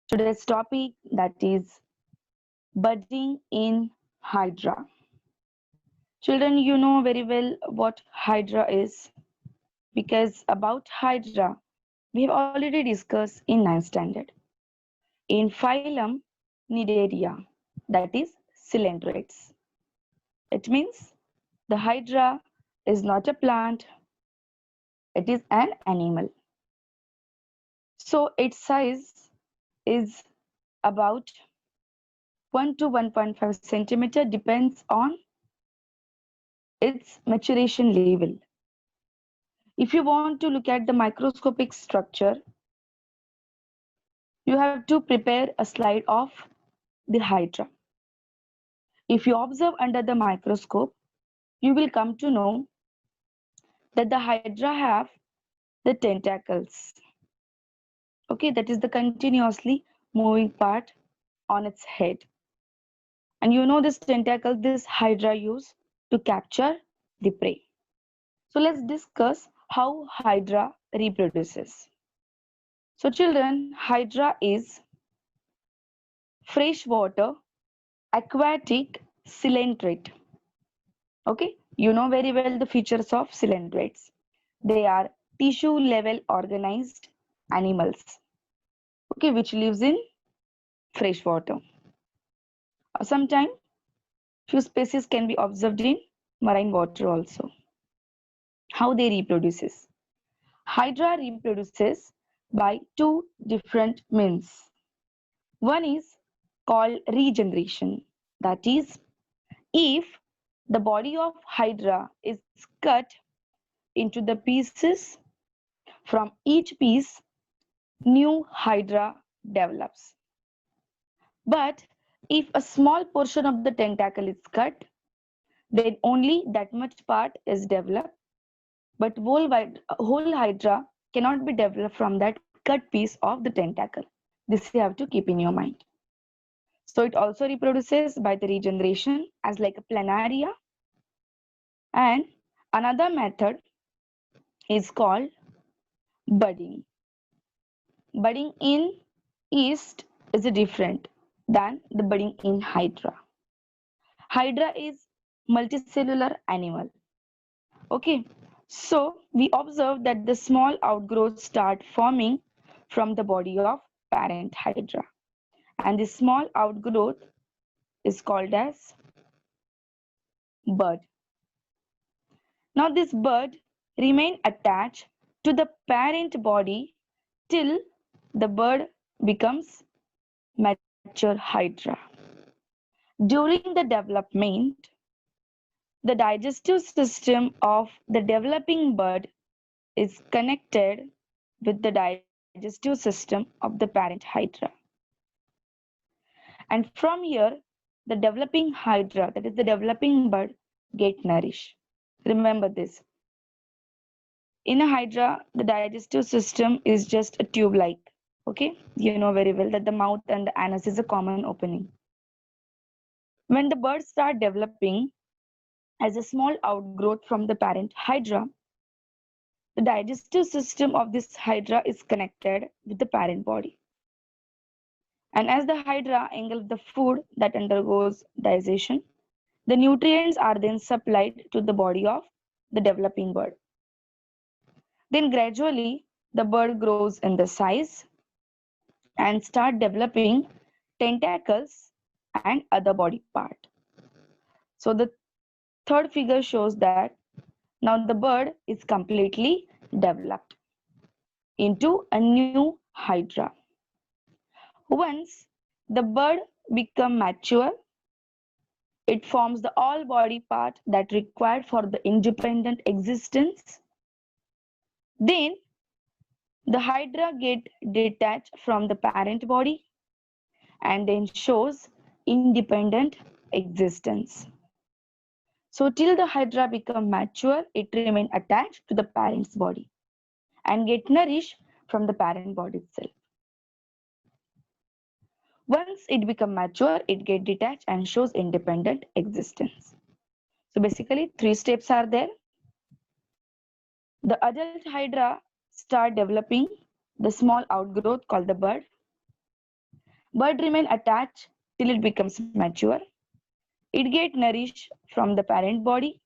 today's topic, that is budding in hydra. Children, you know very well what hydra is, because about hydra we have already discussed in ninth standard. In phylum Nidaria, that is cylindroids. It means the hydra is not a plant, it is an animal. So its size is about 1 to 1.5 centimeter, depends on its maturation level. If you want to look at the microscopic structure, you have to prepare a slide of the hydra. If you observe under the microscope, you will come to know that the hydra have the tentacles. Okay, that is the continuously moving part on its head. And you know this tentacle, this hydra use to capture the prey. So let's discuss how hydra reproduces. So children, hydra is freshwater aquatic cylindrate. Okay, you know very well the features of cylindrates. They are tissue level organized animals, okay, which lives in freshwater. Sometimes few species can be observed in marine water also. How they reproduces? Hydra reproduces by two different means. One is called regeneration. That is, if the body of hydra is cut into the pieces, from each piece new hydra develops. But if a small portion of the tentacle is cut, then only that much part is developed, but whole hydra cannot be developed from that cut piece of the tentacle. This you have to keep in your mind. So it also reproduces by the regeneration as like a planaria. And another method is called budding. Budding in yeast is different than the budding in hydra. Hydra is multicellular animal. Okay, so we observe that the small outgrowths start forming from the body of parent hydra, and this small outgrowth is called as bud. Now this bud remain attached to the parent body till the bud becomes mature hydra. During the development, the digestive system of the developing bud is connected with the digestive system of the parent hydra. And from here, the developing hydra, that is the developing bud, get nourished. Remember this. In a hydra, the digestive system is just a tube-like. Okay, you know very well that the mouth and the anus is a common opening. When the birds start developing as a small outgrowth from the parent hydra, the digestive system of this hydra is connected with the parent body. And as the hydra engulfs the food that undergoes digestion, the nutrients are then supplied to the body of the developing bird. Then gradually the bird grows in the size and start developing tentacles and other body part. So the third figure shows that now the bird is completely developed into a new hydra. Once the bird become mature, it forms the all body part that required for the independent existence. Then the hydra get detached from the parent body and then shows independent existence. So till the hydra become mature, it remain attached to the parent's body and get nourished from the parent body itself. Once it become mature, it get detached and shows independent existence. So basically, three steps are there. The adult hydra start developing the small outgrowth called the bud. Bud remain attached till it becomes mature. It get nourished from the parent body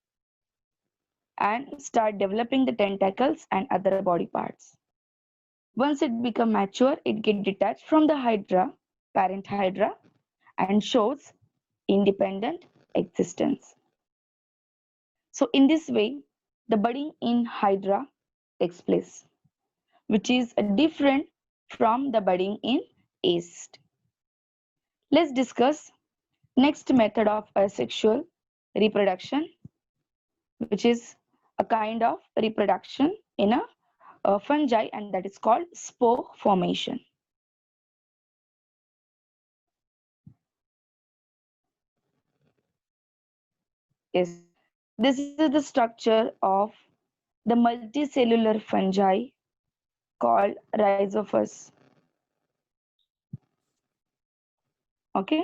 and start developing the tentacles and other body parts. Once it become mature, it get detached from the hydra, parent hydra, and shows independent existence. So in this way, the budding in hydra takes place, which is different from the budding in yeast. Let's discuss next method of asexual reproduction, which is a kind of reproduction in a fungi, and that is called spore formation. Yes, this is the structure of the multicellular fungi called rhizophus. Okay,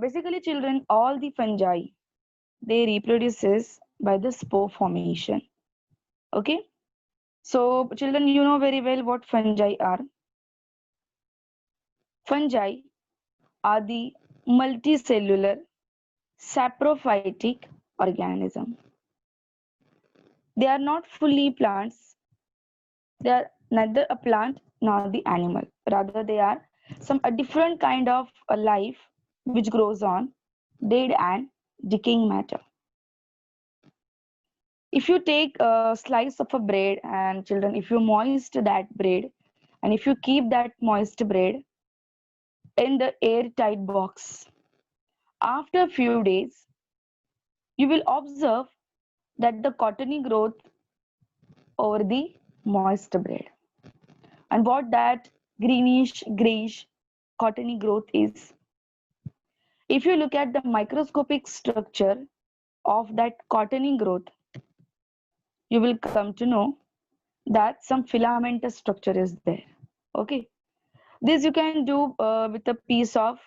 basically, children, all the fungi they reproduces by the spore formation. Okay, so children, you know very well what fungi are. Fungi are the multicellular saprophytic organism. They are not fully plants. They are neither a plant nor the animal. Rather, they are some a different kind of a life which grows on dead and decaying matter. If you take a slice of a bread and children, if you moist that bread and if you keep that moist bread in the airtight box, after a few days, you will observe that the cottony growth over the moist bread. And what that greenish grayish cottony growth is. If you look at the microscopic structure of that cottony growth, you will come to know that some filamentous structure is there. Okay, this you can do with a piece of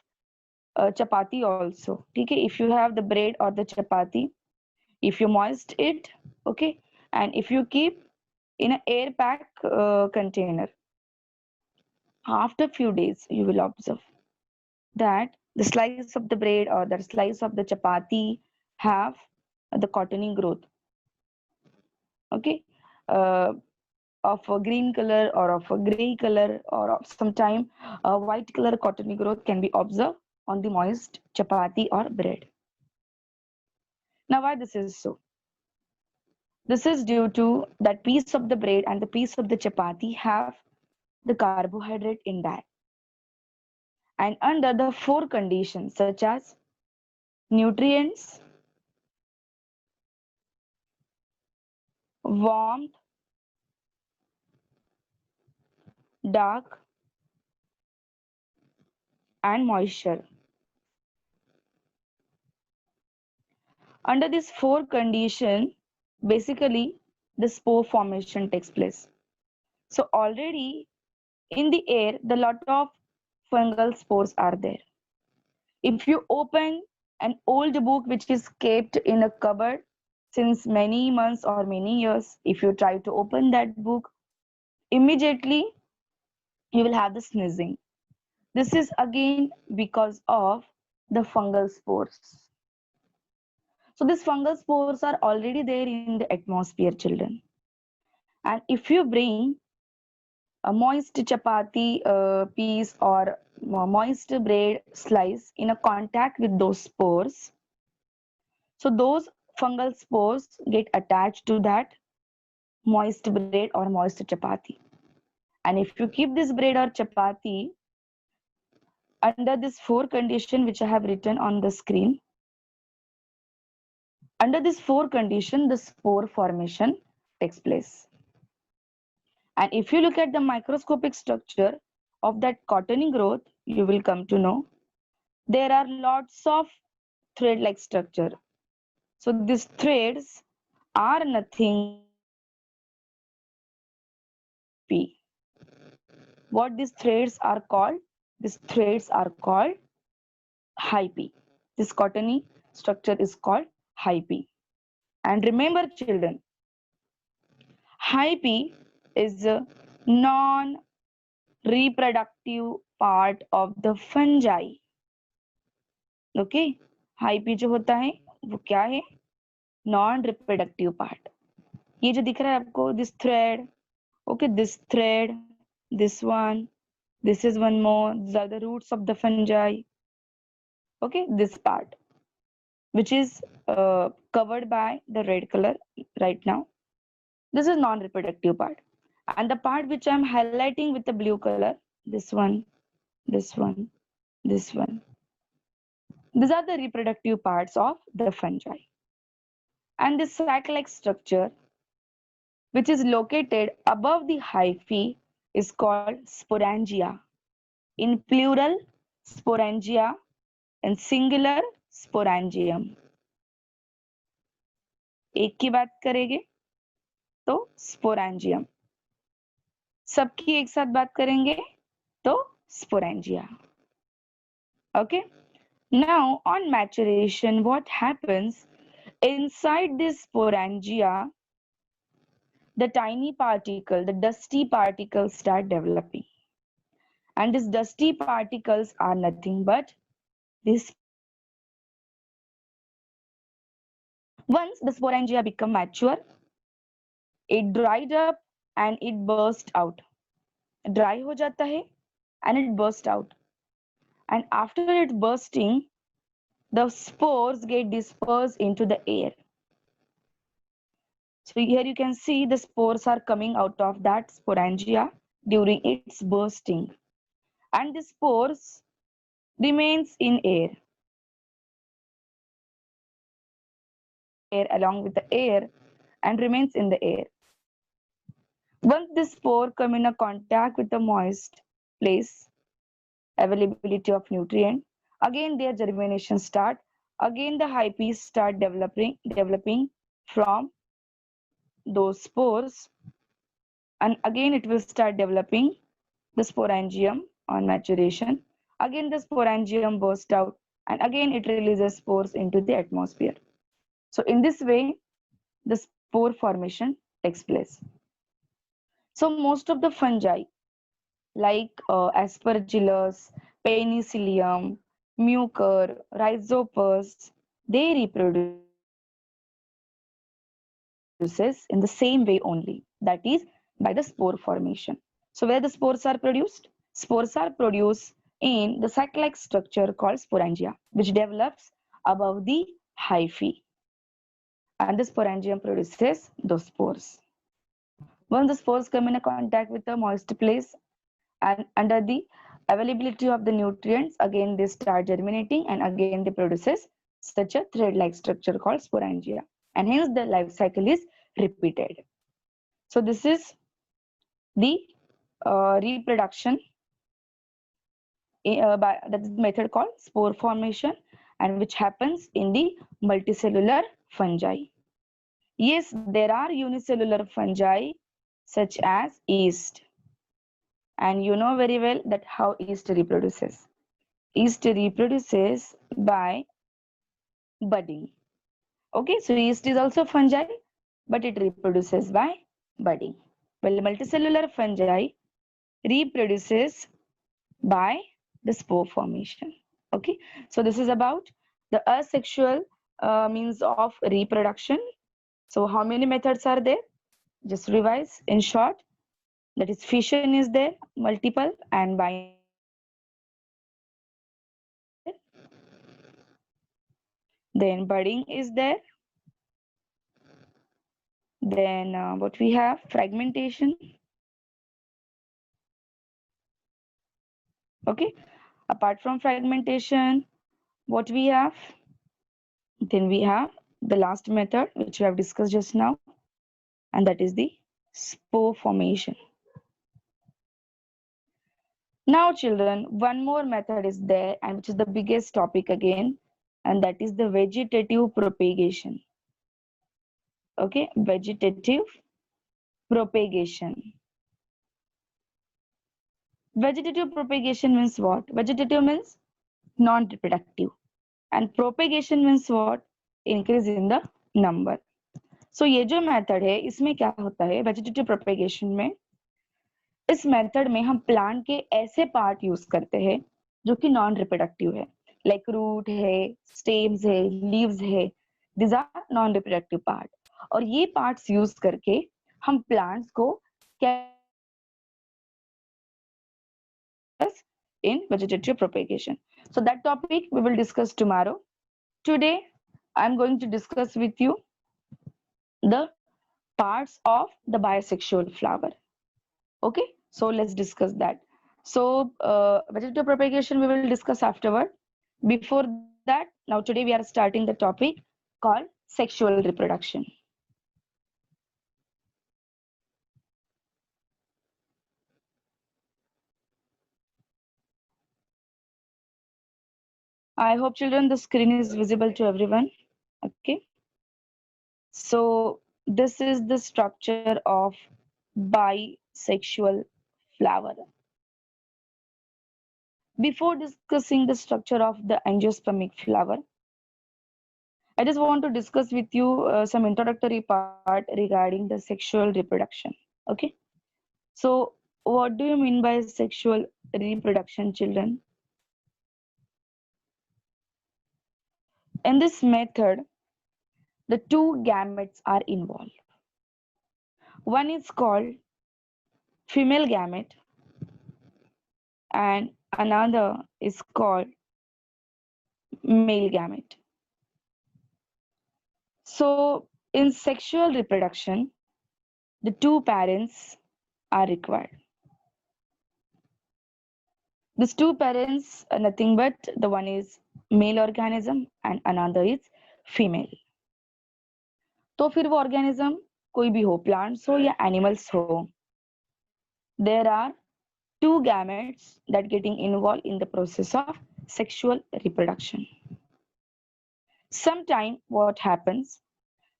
chapati also. Okay, if you have the bread or the chapati, if you moist it, okay, and if you keep in an air pack container, after few days you will observe that the slice of the bread or the slice of the chapati have the cottony growth. Okay, uh, of a green color or of a gray color or of sometime a white color cottony growth can be observed on the moist chapati or bread. Now why this is so? This is due to that piece of the bread and the piece of the chapati have the carbohydrate in that. And under the four conditions such as nutrients, warmth, dark, and moisture. Under these four conditions, basically the spore formation takes place. So already in the air, the lot of fungal spores are there. If you open an old book which is kept in a cupboard since many months or many years, if you try to open that book, immediately you will have the sneezing. This is again because of the fungal spores. So these fungal spores are already there in the atmosphere, children. And if you bring a moist chapati piece or moist bread slice in a contact with those spores, so those fungal spores get attached to that moist bread or moist chapati. And if you keep this bread or chapati under this four condition which I have written on the screen, under this four condition, the spore formation takes place. And if you look at the microscopic structure of that cottony growth, you will come to know there are lots of thread-like structure. So these threads are nothing P. What these threads are called? These threads are called hypi. This cottony structure is called hypi. And remember, children, hypi is a non-reproductive part of the fungi. Okay, hyphae जो होता है वो क्या है? Non reproductive part. ये जो दिख रहा है आपको, this thread, okay, this thread, this one, this is one more, these are the roots of the fungi. Okay, this part which is covered by the red color right now, this is non-reproductive part. And the part which I'm highlighting with the blue color, this one, this one, this one, these are the reproductive parts of the fungi. And this sac-like structure which is located above the hyphae is called sporangia. In plural, sporangia. In singular, sporangium. एक की बात करेंगे तो sporangium. सबकी एक साथ बात करेंगे तो sporangia. Okay. Now on maturation, what happens inside this sporangia? The tiny particle, the dusty particles start developing. And these dusty particles are nothing but these spores. Once the sporangia become mature, it dried up and it burst out. Dry हो जाता है and it burst out. And after it bursting, the spores get dispersed into the air. So here you can see the spores are coming out of that sporangia during its bursting. And the spores remains in air. Along with the air and remains in the air. Once the spore come in a contact with the moist place, availability of nutrient, again their germination start. Again the hyphae start developing from those spores, and again it will start developing the sporangium on maturation. Again the sporangium bursts out and again it releases spores into the atmosphere. So in this way the spore formation takes place. So most of the fungi like aspergillus, penicillium, mucor, rhizopus, they reproduces in the same way only, that is by the spore formation. So where the spores are produced? Spores are produced in the sac-like structure called sporangia, which develops above the hyphae. And the sporangium produces those spores. Once the spores come in a contact with a moist place and under the availability of the nutrients, again they start germinating and again they produces such a thread-like structure called sporangia. And hence the life cycle is repeated. So this is the reproduction by that is the method called spore formation, and which happens in the multicellular fungi. Yes, there are unicellular fungi such as yeast, and you know very well that how yeast reproduces. Yeast reproduces by budding. Okay, so yeast is also fungi, but it reproduces by budding. Well, multicellular fungi reproduces by the spore formation. Okay, so this is about the asexual means of reproduction. So how many methods are there? Just revise in short. That is fission is there, multiple, and binding is there. Then budding is there. Then what we have? Fragmentation. Okay, apart from fragmentation, what we have? Then we have the last method which we have discussed just now, and that is the spore formation. Now children, one more method is there, and which is the biggest topic again, and that is the vegetative propagation. Okay, vegetative propagation. Vegetative propagation means what? Vegetative means non-reproductive, and propagation means what? Increase in the number. So ये जो method है इसमें क्या होता है? Vegetative propagation में इस method में हम प्लांट के ऐसे पार्ट यूज करते हैं जो कि नॉन रिप्रोडक्टिव है, लाइक रूट है, स्टेम्स है, लीव्स है, this are non reproductive part. और ये पार्ट्स यूज करके हम प्लांट्स को in vegetative propagation. So that topic we will discuss tomorrow. Today I'm going to discuss with you the parts of the bisexual flower. Okay, so let's discuss that. So vegetative propagation we will discuss afterward. Before that, now today we are starting the topic called sexual reproduction. I hope children the screen is visible to everyone. Okay, so this is the structure of bisexual flower. Before discussing the structure of the angiospermic flower, I just want to discuss with you some introductory part regarding the sexual reproduction. Okay, so what do you mean by sexual reproduction, children? In this method, the two gametes are involved. One is called female gamete and another is called male gamete. So in sexual reproduction, the two parents are required. These two parents are nothing but the one is male organism and another is female. तो फिर वो organism कोई भी हो, plants हो या animals हो, there are two gametes that getting involved in the process of sexual reproduction. Sometime what happens,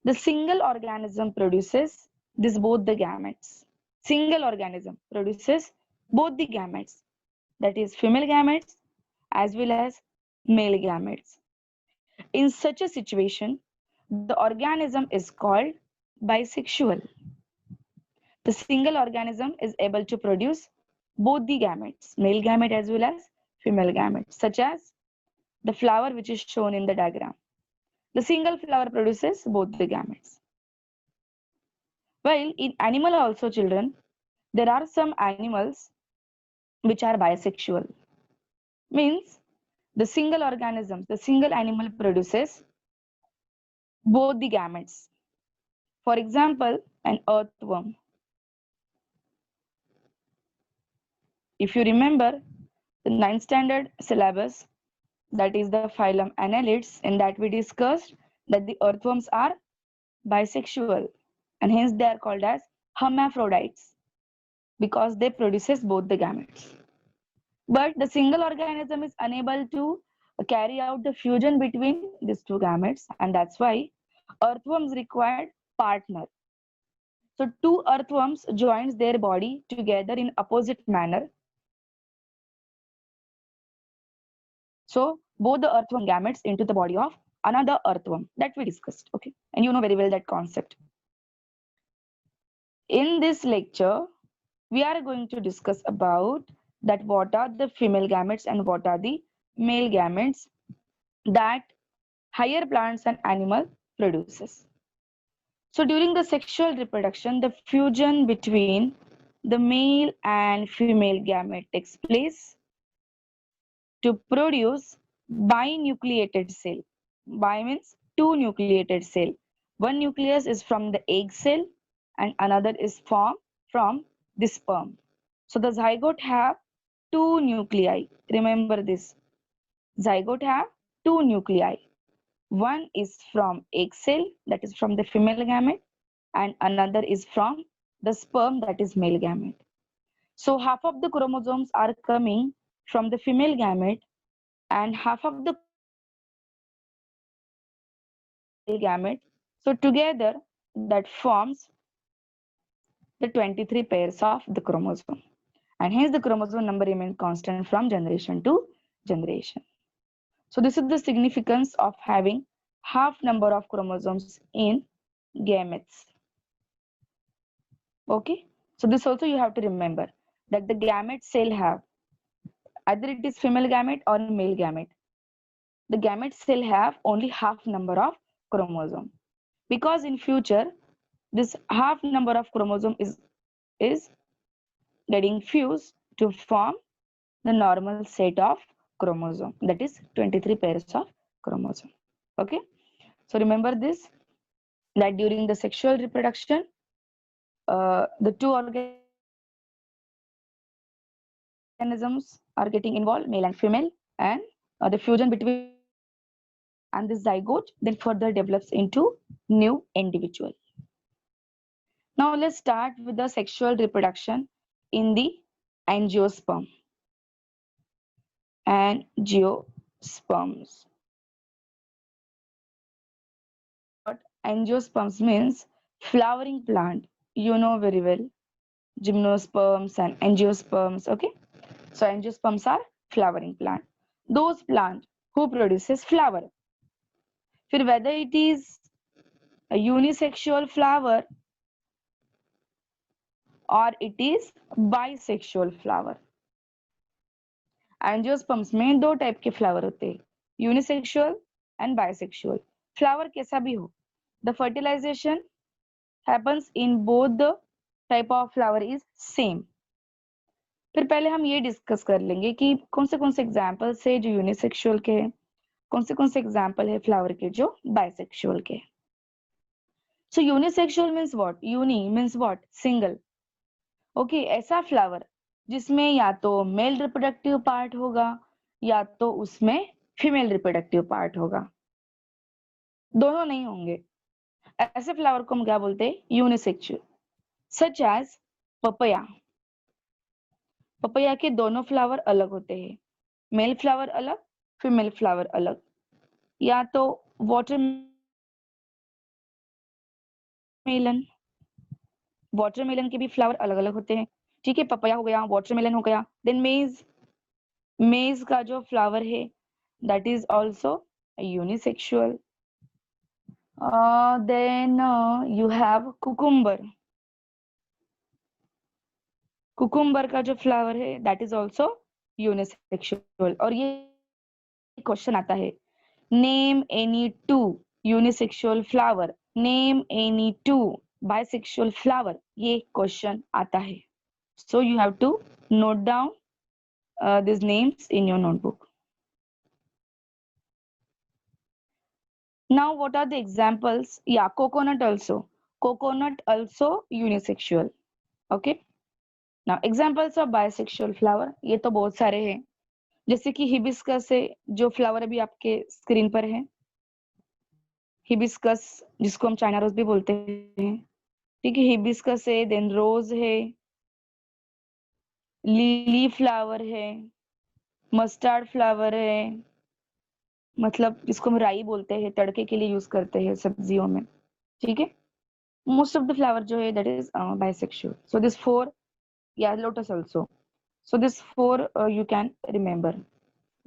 the single organism produces this both the gametes. Single organism produces both the gametes, that is female gametes as well as male gametes. In such a situation, the organism is called bisexual. The single organism is able to produce both the gametes, male gamete as well as female gametes, such as the flower which is shown in the diagram. The single flower produces both the gametes. While in animal also, children, there are some animals which are bisexual. Means the single organism, the single animal produces both the gametes. For example, an earthworm. If you remember the 9th standard syllabus, that is the phylum Annelids, in that we discussed that the earthworms are bisexual and hence they are called as hermaphrodites because they produces both the gametes. But the single organism is unable to carry out the fusion between these two gametes, and that's why earthworms required partner. So two earthworms joins their body together in opposite manner. So both the earthworm gametes into the body of another earthworm that we discussed. Okay, and you know very well that concept. In this lecture, we are going to discuss about that what are the female gametes and what are the male gametes that higher plants and animal produces. So during the sexual reproduction, the fusion between the male and female gamete takes place to produce binucleated cell. Bi means two nucleated cell. One nucleus is from the egg cell and another is formed from the sperm. So the zygote have two nuclei. Remember this. Zygote have two nuclei. One is from egg cell, that is from the female gamete, and another is from the sperm, that is male gamete. So half of the chromosomes are coming from the female gamete and half of the male gamete. So together that forms the 23 pairs of the chromosome. And hence the chromosome number remains constant from generation to generation. So this is the significance of having half number of chromosomes in gametes. Okay, so this also you have to remember that the gamete cell have, either it is female gamete or male gamete. The gamete cell have only half number of chromosome, because in future this half number of chromosome is getting fused to form the normal set of chromosome, that is 23 pairs of chromosome. Okay, so remember this, that during the sexual reproduction, the two organisms are getting involved, male and female, and the fusion between the male and the zygote then further develops into new individual. Now let's start with the sexual reproduction in the angiosperm. Angiosperms. What angiosperms means? Flowering plant. You know very well. Gymnosperms and angiosperms. Okay. So angiosperms are flowering plant. Those plant who produces flower. फिर whether it is a unisexual flower or it is bisexual flower. Angiosperms में दो type के flower होते हैं, unisexual and bisexual. Flower कैसा भी हो, the fertilization happens in both the type of flower is same. फिर पहले हम ये डिस्कस कर लेंगे कि कौन से एग्जांपल्स है जो यूनिसेक्सुअल के हैं, कौन से एग्जांपल है फ्लावर के जो बायसेक्सुअल के. So unisexual means what, uni means what, single. Okay, ऐसा फ्लावर जिसमें या तो मेल रिप्रोडक्टिव पार्ट होगा या तो उसमें फीमेल रिप्रोडक्टिव पार्ट होगा, दोनों नहीं होंगे. ऐसे फ्लावर को हम क्या बोलते हैं, unisexual. Such as papaya. Papaya के दोनों फ्लावर अलग होते हैं, मेल फ्लावर अलग, फीमेल फ्लावर अलग. या तो वाटरमेलन के भी फ्लावर अलग अलग होते हैं. ठीक है, पपया हो गया, वाटरमेलन हो गया. देन मेज का जो फ्लावर है that is also unisexual. Then you have cucumber का जो फ्लावर है दैट इज ऑल्सो यूनिसेक्सुअल. और ये क्वेश्चन आता है, name any two unisexual flower, name any two bisexual flower, ये क्वेश्चन आता है. So you have to note down these names in your notebook. Now what are the examples? Yeah, coconut also unisexual. Okay, now examples of bisexual flower, ये तो बहुत सारे हैं, जैसे कि हिबिस्कस है, जो फ्लावर अभी आपके स्क्रीन पर है, हिबिस्कस जिसको हम चाइना रोज भी बोलते हैं. ठीक है, हिबिस्कस है, देन रोज है, लिली फ्लावर है, मस्टर्ड फ्लावर है, मतलब जिसको हम राई बोलते हैं, तड़के के लिए यूज करते हैं सब्जियों में. ठीक है, मोस्ट ऑफ द फ्लावर जो है that is bisexual. So this four, या lotus also. So this four you can remember.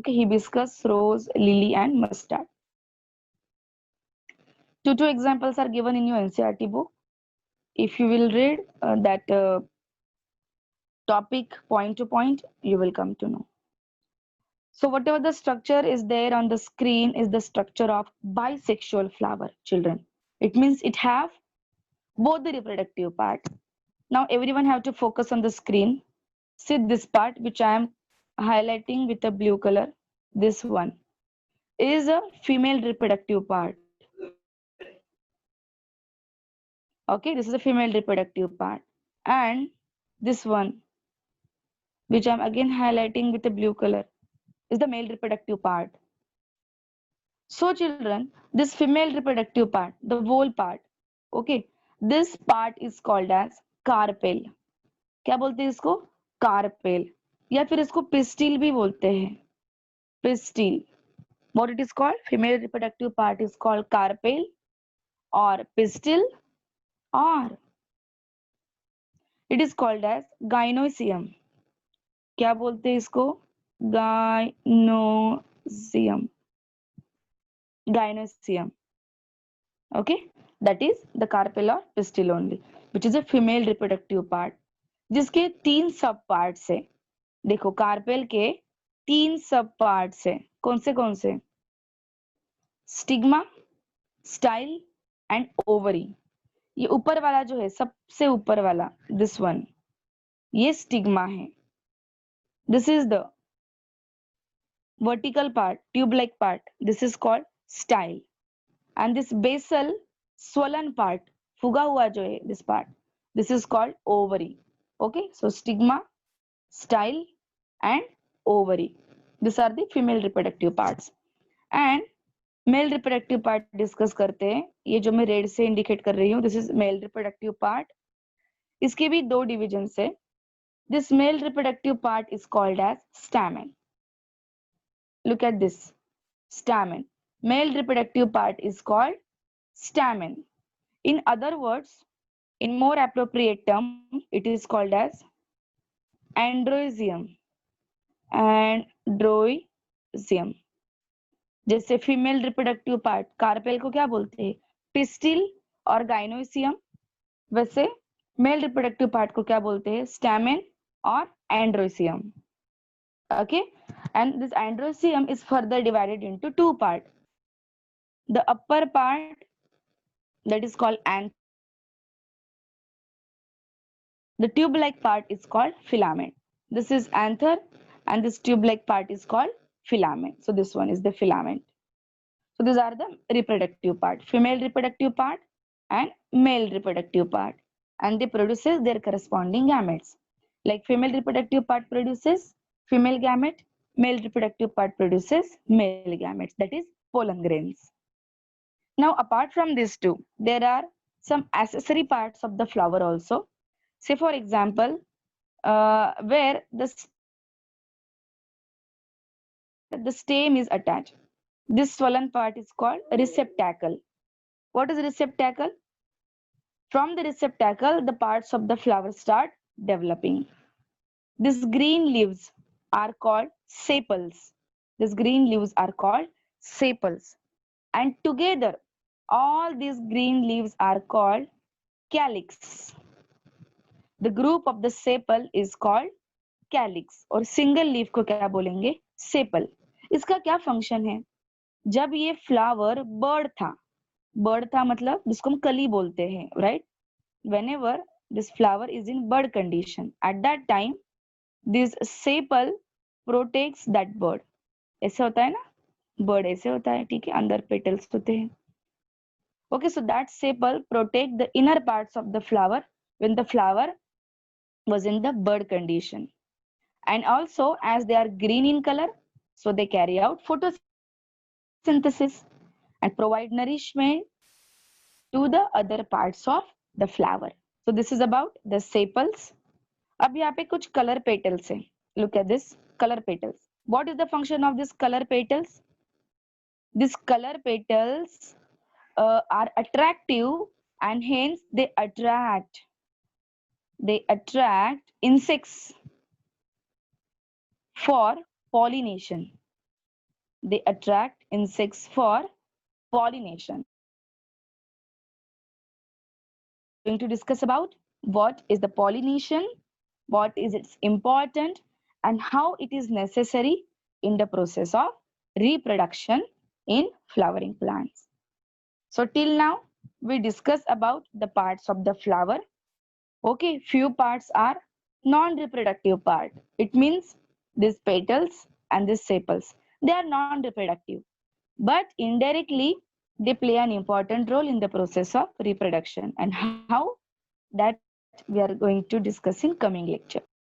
Okay, hibiscus, rose, lily and mustard. Two examples are given in your NCERT book. If you will read that topic point to point, you will come to know. So whatever the structure is there on the screen is the structure of bisexual flower, children. It means it have both the reproductive part. Now everyone have to focus on the screen. See this part which I am highlighting with a blue color. This one is a female reproductive part. Okay, this is a female reproductive part. And this one, which I'm again highlighting with a blue color, is the male reproductive part. So children, this female reproductive part, the whole part, okay, this part is called as carpel. क्या बोलते हैं इसको, carpel, या फिर इसको pistil भी बोलते हैं, pistil. What it is called, female reproductive part is called carpel or pistil, or it is called as gynoecium. क्या बोलते हैं इसको, gynoecium. Gynoecium. Okay, that is the carpel or pistil only, which is a female reproductive part. जिसके 3 सब parts है। देखो carpel के 3 सब पार्ट्स है, कौन से? Stigma, style and ovary. ये ऊपर वाला जो है, सबसे ऊपर वाला, दिस वन, ये स्टिग्मा है। This is the vertical part, tube like part, this is called style. And this basal swollen part, फुगा हुआ जो है, this part, this is called ovary. Okay, so stigma, style and ovary, these are the female reproductive parts. And mail reproductive part discuss करते हैं। ये जो मैं red से इंडिकेट कर रही हूँ, this is male reproductive part. इसके भी 2 डिविजन है। This male reproductive part is called as stamen. Look at this, stamen. Male reproductive part is called stamen. In other words, in more appropriate term, it is called as androecium. Androecium. जैसे female reproductive part carpel को क्या बोलते हैं? Pistil और gynoecium. वैसे mail reproductive part को क्या बोलते हैं? स्टैमेन और androecium. Okay, and this androecium is further divided into 2 parts. The upper part, that is called anther. The tube-like part is called filament. This is anther, and this tube-like part is called filament. So this one is the filament. So these are the reproductive part, female reproductive part and male reproductive part, and they produces their corresponding gametes. Like female reproductive part produces female gamete, male reproductive part produces male gametes, that is pollen grains. Now apart from these two, there are some accessory parts of the flower also. Say for example, where the stem is attached. This swollen part is called receptacle. What is receptacle? From the receptacle, the parts of the flower start developing. These green leaves are called sepals. These green leaves are called sepals. And together, all these green leaves are called calyx. The group of the sepal is called calyx. और single leaf को क्या बोलेंगे? sepal. इसका क्या function है? जब ये flower bird था मतलब जिसको हम कली बोलते हैं, right? Whenever this flower is in bud condition, at that time this sepal protects that bird. ऐसे होता है ना, bird ऐसे होता है, ठीक है, अंदर petals होते हैं. Okay, so that sepal protect the inner parts of the flower when the flower was in the bud condition. And also as they are green in color, so they carry out photosynthesis and provide nourishment to the other parts of the flower. So this is about the sepals. अब यहाँ पे कुछ color petals हैं. Look at this, color petals. What is the function of this color petals? These color petals are attractive, and hence they attract insects for pollination. They attract insects for pollination. Going to discuss about what is the pollination, what is its important, and how it is necessary in the process of reproduction in flowering plants. So till now we discuss about the parts of the flower. Okay, few parts are non-reproductive part. It means these petals and these sepals, they are non-reproductive, but indirectly they play an important role in the process of reproduction, and how that we are going to discuss in coming lecture.